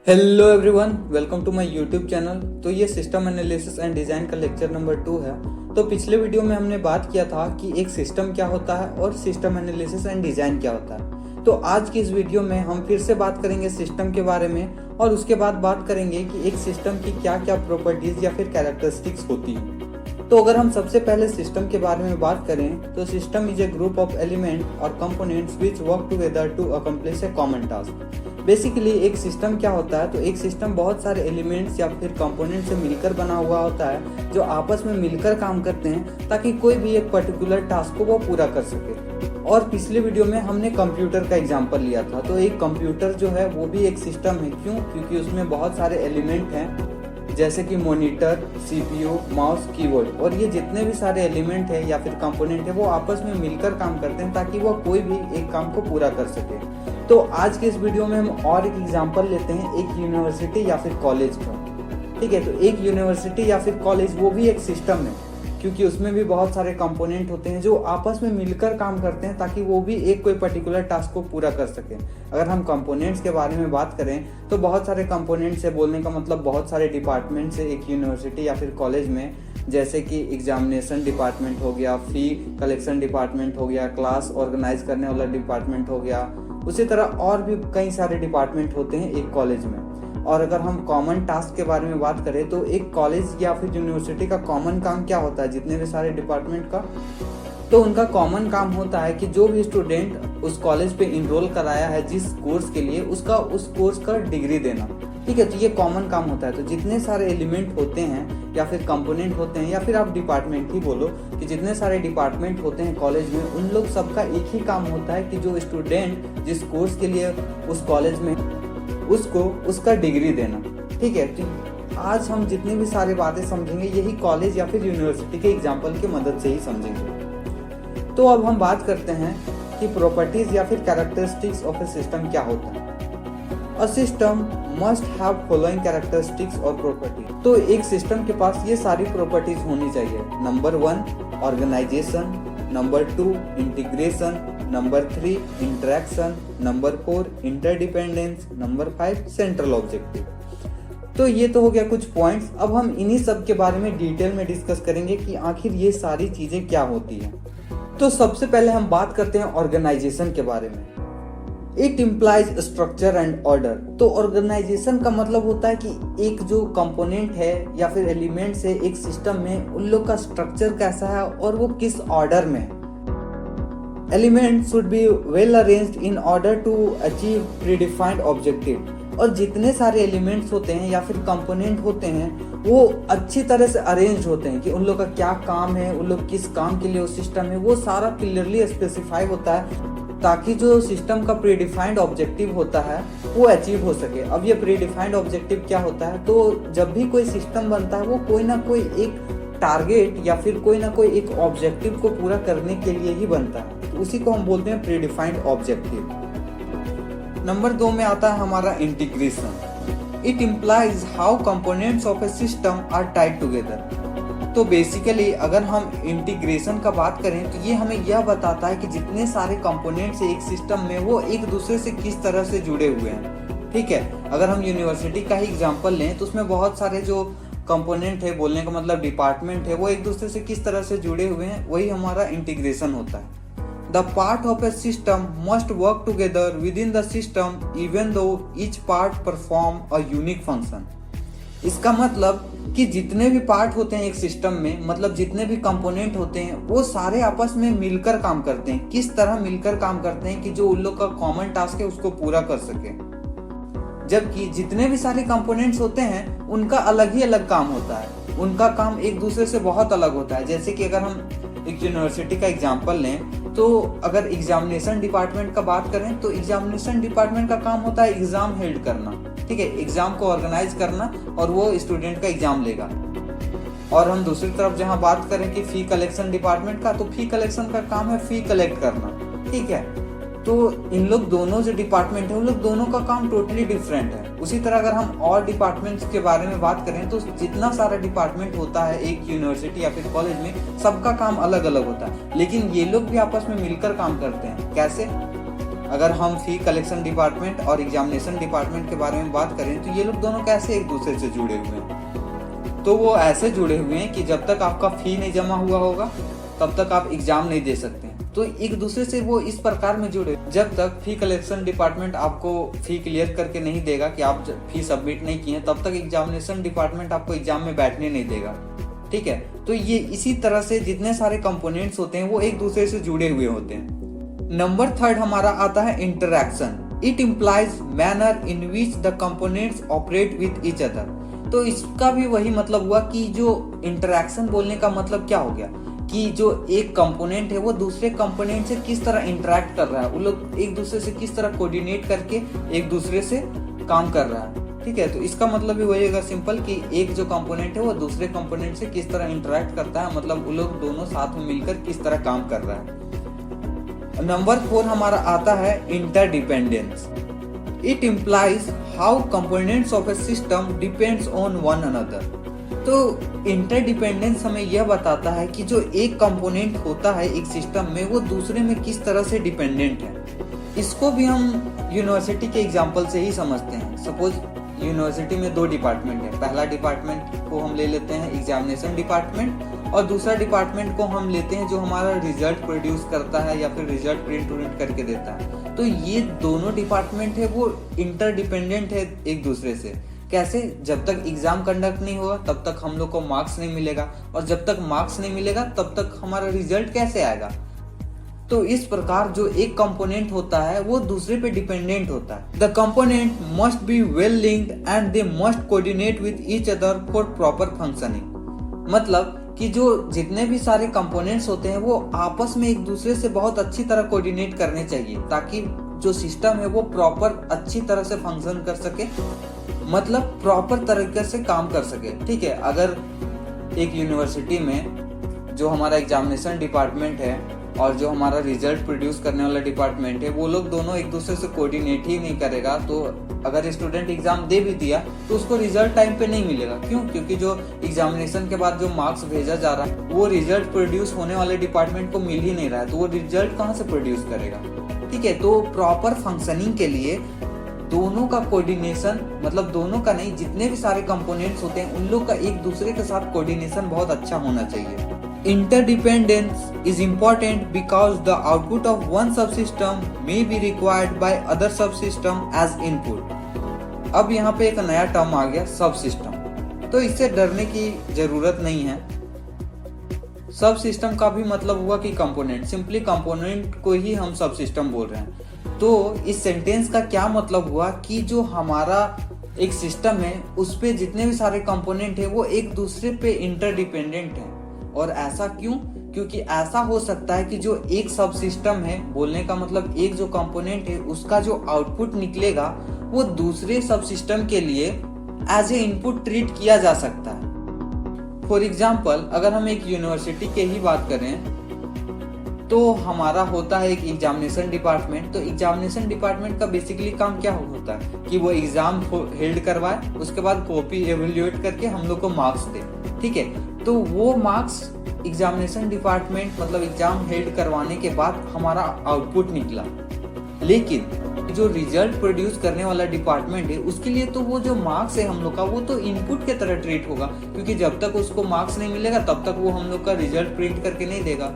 Hello everyone, welcome to my YouTube channel. तो ये system analysis and design का lecture number 2 है। तो पिछले वीडियो में हमने बात किया था कि एक सिस्टम क्या होता है और सिस्टम एनालिसिस एंड डिज़ाइन क्या होता है। तो आज की इस वीडियो में हम फिर से बात करेंगे सिस्टम के बारे में और उसके बाद बात करेंगे कि एक सिस्टम की क्या क्या प्रॉपर्टीज़ या फिर कैरेक्टरिस्टिक्स होती हैं। तो अगर हम सबसे पहले सिस्टम के बारे में बात करें तो system is a group of element और components which work together to accomplish a common task. Basically एक सिस्टम क्या होता है, तो एक सिस्टम बहुत सारे एलिमेंट्स या फिर कंपोनेंट से मिलकर बना हुआ होता है जो आपस में मिलकर काम करते हैं ताकि कोई भी एक पर्टिकुलर टास्क को वो पूरा कर सके। और पिछले वीडियो में हमने कंप्यूटर का एग्जांपल लिया था। तो एक कंप्यूटर जो है वो भी एक सिस्टम है। क्यों? क्योंकि उसमें बहुत सारे एलिमेंट हैं जैसे कि मॉनिटर, सीपीयू, माउस, कीबोर्ड, और ये जितने भी सारे एलिमेंट है या फिर कंपोनेंट है वो आपस में मिलकर काम करते हैं ताकि वो कोई भी एक काम को पूरा कर सके। तो आज के इस वीडियो में हम और एक एग्जांपल लेते हैं एक यूनिवर्सिटी या फिर कॉलेज का। ठीक है, तो एक यूनिवर्सिटी या फिर कॉलेज वो भी एक सिस्टम है क्योंकि उसमें भी बहुत सारे कंपोनेंट होते हैं जो आपस में मिलकर काम करते हैं ताकि वो भी एक कोई पर्टिकुलर टास्क को पूरा कर सके। अगर हम कंपोनेंट्स के बारे में बात करें तो बहुत सारे कंपोनेंट्स है, बोलने का मतलब बहुत सारे डिपार्टमेंट्स है एक यूनिवर्सिटी या फिर कॉलेज में, जैसे कि एग्जामिनेशन डिपार्टमेंट हो गया, फी कलेक्शन डिपार्टमेंट हो गया, क्लास ऑर्गेनाइज करने वाला डिपार्टमेंट हो गया, उसी तरह और भी कई सारे डिपार्टमेंट होते हैं एक कॉलेज में। और अगर हम कॉमन टास्क के बारे में बात करें तो एक कॉलेज या फिर यूनिवर्सिटी का कॉमन काम क्या होता है, जितने भी सारे डिपार्टमेंट का, तो उनका कॉमन काम होता है कि जो भी स्टूडेंट उस कॉलेज पे इनरोल कराया है जिस कोर्स के लिए, उसका उस कोर्स का डिग्री देना। ठीक है, तो ये कॉमन काम होता है। तो जितने सारे एलिमेंट होते हैं या फिर कंपोनेंट होते हैं या फिर आप डिपार्टमेंट ही बोलो, कि जितने सारे डिपार्टमेंट होते हैं कॉलेज में, उन लोग सबका एक ही काम होता है कि जो स्टूडेंट जिस कोर्स के लिए उस कॉलेज में, उसको उसका डिग्री देना। ठीक है, तो आज हम जितनी भी सारी बातें समझेंगे यही कॉलेज या फिर यूनिवर्सिटी के एग्जाम्पल की मदद से ही समझेंगे। तो अब हम बात करते हैं कि प्रॉपर्टीज या फिर कैरेक्टरिस्टिक्स ऑफ ए सिस्टम क्या होता है। A system must have following characteristics और प्रॉपर्टी। तो एक सिस्टम के पास ये सारी प्रॉपर्टीज होनी चाहिए। Number 1 organisation, number 2 integration, number 3 interaction, number 4 interdependence, number 5 central objective. तो ये तो हो गया कुछ पॉइंट्स। अब हम इन्हीं सब के बारे में डिटेल में डिस्कस करेंगे कि आखिर ये सारी चीजें क्या होती हैं। तो सबसे पहले हम बात करते हैं ऑर्गेनाइजेशन के बारे में। It implies structure and order. तो ऑर्गेनाइजेशन का मतलब होता है कि एक जो कंपोनेंट है या फिर एलिमेंट्स है एक सिस्टम में, उन लोग का स्ट्रक्चर कैसा है और वो किस ऑर्डर में है। Elements should be well arranged in order to achieve predefined objective। और जितने सारे एलिमेंट्स होते हैं या फिर कंपोनेंट होते हैं वो अच्छी तरह से अरेंज होते हैं कि उन लोग का क्या काम है, उन लोग किस काम के लिए वो सिस्टम है, वो सारा क्लियरली स्पेसिफाई होता है ताकि जो सिस्टम का प्रीडिफाइंड ऑब्जेक्टिव होता है वो अचीव हो सके। अब ये प्रीडिफाइंड ऑब्जेक्टिव क्या होता है, तो जब भी कोई सिस्टम बनता है वो कोई ना कोई एक टारगेट या फिर कोई ना कोई एक ऑब्जेक्टिव को पूरा करने के लिए ही बनता है, तो उसी को हम बोलते हैं प्रीडिफाइंड ऑब्जेक्टिव। नंबर 2 में आता है हमारा integration. It implies how components of a system are tied together. तो बेसिकली अगर हम इंटीग्रेशन का बात करें तो ये हमें यह बताता है कि जितने सारे कंपोनेंट्स एक सिस्टम में वो एक दूसरे से किस तरह से जुड़े हुए हैं। ठीक है, अगर हम यूनिवर्सिटी का ही एग्जांपल लें तो उसमें बहुत सारे जो कंपोनेंट है, बोलने का मतलब डिपार्टमेंट है, वो एक दूसरे से किस तरह से जुड़े हुए हैं, वही हमारा इंटीग्रेशन होता है। The part of a system must work together with in the system even though each part perform a unique function. इसका मतलब कि जितने भी पार्ट होते हैं एक सिस्टम में, मतलब जितने भी कंपोनेंट होते हैं वो सारे आपस में मिलकर काम करते हैं। किस तरह मिलकर काम करते हैं कि जो उन लोग का कॉमन टास्क है उसको पूरा कर सके। जबकि जितने भी सारे कंपोनेंट्स होते हैं उनका अलग ही अलग काम होता है, उनका काम एक दूसरे से बहुत अलग होता है। जैसे कि अगर हम एक यूनिवर्सिटी का एग्जांपल लें तो अगर एग्जामिनेशन डिपार्टमेंट का बात करें तो एग्जामिनेशन डिपार्टमेंट का काम होता है एग्जाम हेल्ड करना। ठीक है, एग्जाम को ऑर्गेनाइज करना और वो स्टूडेंट का एग्जाम लेगा। और हम दूसरी तरफ जहां बात करें कि फी कलेक्शन डिपार्टमेंट का, तो फी कलेक्शन का काम है फी कलेक्ट करना। ठीक है, तो इन लोग दोनों जो डिपार्टमेंट है उन लोग दोनों का काम टोटली डिफरेंट है। उसी तरह अगर हम और डिपार्टमेंट्स के बारे में बात करें तो जितना सारा डिपार्टमेंट होता है एक यूनिवर्सिटी या फिर कॉलेज में, सबका काम अलग अलग होता है, लेकिन ये लोग भी आपस में मिलकर काम करते हैं। कैसे? अगर हम फी कलेक्शन डिपार्टमेंट और एग्जामिनेशन डिपार्टमेंट के बारे में बात करें तो ये लोग दोनों कैसे एक दूसरे से जुड़े हुए हैं, तो वो ऐसे जुड़े हुए हैं कि जब तक आपका फी नहीं जमा हुआ होगा तब तक आप एग्जाम नहीं दे सकते हैं। तो एक दूसरे से वो इस प्रकार में जुड़े, जब तक फी कलेक्शन डिपार्टमेंट आपको फी क्लियर करके नहीं देगा कि आप फी सबमिट नहीं किए, तब तक एग्जामिनेशन डिपार्टमेंट आपको एग्जाम में बैठने नहीं देगा। ठीक है, तो ये इसी तरह से जितने सारे कंपोनेंट्स होते हैं वो एक दूसरे से जुड़े हुए होते हैं। नंबर 3 हमारा आता है interaction. It implies manner in which the components operate with each other. तो इसका भी वही मतलब हुआ कि जो इंटरैक्शन बोलने का मतलब क्या हो गया कि जो एक कंपोनेंट है वो दूसरे कंपोनेंट से किस तरह इंटरेक्ट कर रहा है, वो लोग एक दूसरे से किस तरह कोऑर्डिनेट करके एक दूसरे से काम कर रहा है। ठीक है, तो इसका मतलब भी वही होगा सिंपल कि एक जो कंपोनेंट है वो दूसरे कंपोनेंट से किस तरह इंटरेक्ट करता है, मतलब वो लोग दोनों साथ में मिलकर किस तरह काम कर रहा है। नंबर 4 हमारा आता है interdependence. It implies how components of a system depends on one another. तो इंटरडिपेंडेंस हमें यह बताता है कि जो एक कंपोनेंट होता है एक सिस्टम में वो दूसरे में किस तरह से डिपेंडेंट है। इसको भी हम यूनिवर्सिटी के एग्जांपल से ही समझते हैं। सपोज यूनिवर्सिटी में 2 डिपार्टमेंट है, पहला डिपार्टमेंट को हम ले लेते हैं एग्जामिनेशन डिपार्टमेंट और दूसरा डिपार्टमेंट को हम लेते हैं जो हमारा रिजल्ट प्रोड्यूस करता है या फिर रिजल्ट प्रिंट करके देता है। तो ये दोनों डिपार्टमेंट है वो इंटरडिपेंडेंट है एक दूसरे से। कैसे? जब तक एग्जाम कंडक्ट नहीं होगा तब तक हम लोग को मार्क्स नहीं मिलेगा, और जब तक मार्क्स नहीं मिलेगा तब तक हमारा रिजल्ट कैसे आएगा। तो इस प्रकार जो एक कंपोनेंट होता है वो दूसरे पे डिपेंडेंट होता है। The component must be well linked and they must coordinate with each other for proper functioning. मतलब कि जो जितने भी सारे कंपोनेंट्स होते हैं वो आपस में एक दूसरे से बहुत अच्छी तरह कोऑर्डिनेट करने चाहिए ताकि जो सिस्टम है वो प्रॉपर अच्छी तरह से फंक्शन कर सके, मतलब प्रॉपर तरीके से काम कर सके। ठीक है, अगर एक यूनिवर्सिटी में जो हमारा एग्जामिनेशन डिपार्टमेंट है और जो हमारा रिजल्ट प्रोड्यूस करने वाला डिपार्टमेंट है वो लोग दोनों एक दूसरे से कोऑर्डिनेट ही नहीं करेगा, तो अगर स्टूडेंट एग्जाम दे भी दिया तो उसको रिजल्ट टाइम पे नहीं मिलेगा। क्यों? क्योंकि जो एग्जामिनेशन के बाद जो मार्क्स भेजा जा रहा है वो रिजल्ट प्रोड्यूस होने वाले डिपार्टमेंट को मिल ही नहीं रहा है, तो वो रिजल्ट कहाँ से प्रोड्यूस करेगा। ठीक है, तो प्रॉपर फंक्शनिंग के लिए दोनों का कोऑर्डिनेशन, मतलब दोनों का नहीं, जितने भी सारे कंपोनेंट्स होते हैं उन लोग का एक दूसरे के साथ कोऑर्डिनेशन बहुत अच्छा होना चाहिए। Interdependence is important because the output of one subsystem may be required by other subsystem as input. अब यहाँ पे एक नया टर्म आ गया सबसिस्टम, तो इससे डरने की जरूरत नहीं है। सब सिस्टम का भी मतलब हुआ कि कंपोनेंट, सिंपली कंपोनेंट को ही हम सब सिस्टम बोल रहे हैं। तो इस सेंटेंस का क्या मतलब हुआ कि जो हमारा एक सिस्टम है उस पे जितने भी सारे कंपोनेंट है वो एक दूसरे पे इंटरडिपेंडेंट है। और ऐसा क्यों? क्योंकि ऐसा हो सकता है कि जो एक सब सिस्टम है, बोलने का मतलब एक जो कंपोनेंट है उसका जो आउटपुट निकलेगा वो दूसरे सब सिस्टम के लिए एज ए इनपुट ट्रीट किया जा सकता है। फॉर एग्जाम्पल अगर हम एक यूनिवर्सिटी के ही बात करें तो हमारा होता है एक एग्जामिनेशन डिपार्टमेंट। तो एग्जामिनेशन डिपार्टमेंट का बेसिकली काम क्या होता है कि वो एग्जाम हेल्ड करवाए, उसके बाद कॉपी एवेल्युएट करके हम लोग को मार्क्स दे। ठीक है, तो वो मार्क्स एग्जामिनेशन डिपार्टमेंट मतलब एग्जाम हेल्ड करवाने के बाद हमारा आउटपुट निकला। लेकिन जो रिजल्ट प्रोड्यूस करने वाला डिपार्टमेंट है उसके लिए तो वो जो मार्क्स है हम लोग का वो तो इनपुट के तरह ट्रीट होगा, क्योंकि जब तक उसको मार्क्स नहीं मिलेगा तब तक वो हम लोग का रिजल्ट प्रिंट करके नहीं देगा।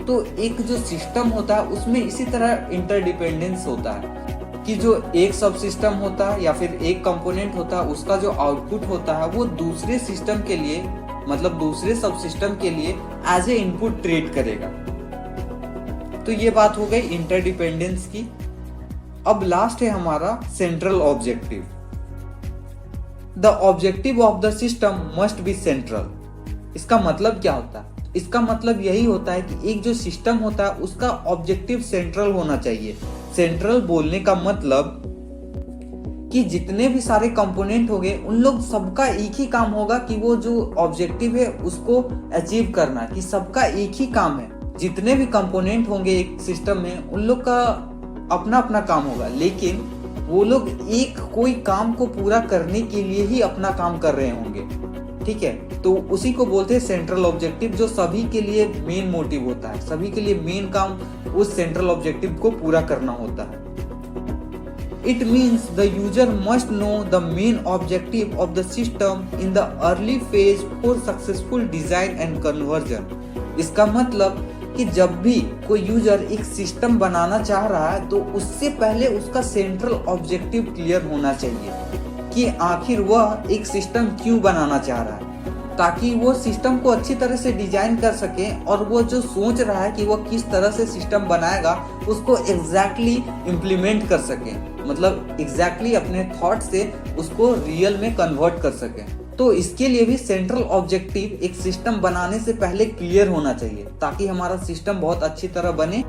तो एक जो सिस्टम होता है उसमें इसी तरह इंटरडिपेंडेंस होता है कि जो एक सब सिस्टम होता है या फिर एक कंपोनेंट होता है उसका जो आउटपुट होता है वो दूसरे सिस्टम के लिए, मतलब दूसरे सब सिस्टम के लिए एज ए इनपुट ट्रीट करेगा। तो ये बात हो गई इंटरडिपेंडेंस की। अब लास्ट है हमारा central objective. The objective of the system must be central. इसका मतलब क्या होता है? इसका मतलब यही होता है कि एक जो सिस्टम होता है उसका ऑब्जेक्टिव सेंट्रल होना चाहिए। सेंट्रल बोलने का मतलब कि जितने भी सारे कंपोनेंट होंगे उन लोग सबका एक ही काम होगा कि वो जो ऑब्जेक्टिव है उसको अचीव करना, कि सबका एक ही काम है। जितने भी कंपोनेंट होंगे एक सिस्टम में उन लोग का अपना अपना काम होगा, लेकिन वो लोग एक कोई काम को पूरा करने के लिए ही अपना काम कर रहे होंगे। ठीक है, तो उसी को बोलते हैं सेंट्रल ऑब्जेक्टिव, जो सभी के लिए मेन मोटिव होता है। सभी के लिए मेन काम उस सेंट्रल ऑब्जेक्टिव को पूरा करना होता है। It means the user must know the main objective of the system in the early phase for successful design and conversion. इसका मतलब कि जब भी कोई यूजर एक सिस्टम बनाना चाह रहा है तो उससे पहले उसका सेंट्रल ऑब्जेक्टिव क्लियर होना चाहिए कि आखिर वह एक सिस्टम क्यों बनाना चाह रहा है, ताकि वो सिस्टम को अच्छी तरह से डिजाइन कर सके और वो जो सोच रहा है कि वो किस तरह से सिस्टम बनाएगा उसको एग्जैक्टली इम्प्लीमेंट कर सके, मतलब एग्जैक्टली अपने थॉट से उसको रियल में कन्वर्ट कर सके। तो इसके लिए भी सेंट्रल ऑब्जेक्टिव एक सिस्टम बनाने से पहले क्लियर होना चाहिए ताकि हमारा सिस्टम बहुत अच्छी तरह बने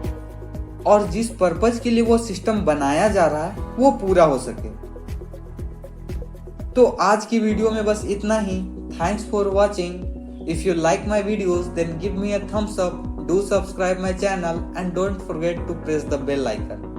और जिस पर्पज के लिए वो सिस्टम बनाया जा रहा है वो पूरा हो सके। तो आज की वीडियो में बस इतना ही। Thanks for watching. If you like my videos, then give me a thumbs up, do subscribe my channel and don't forget to press the bell icon.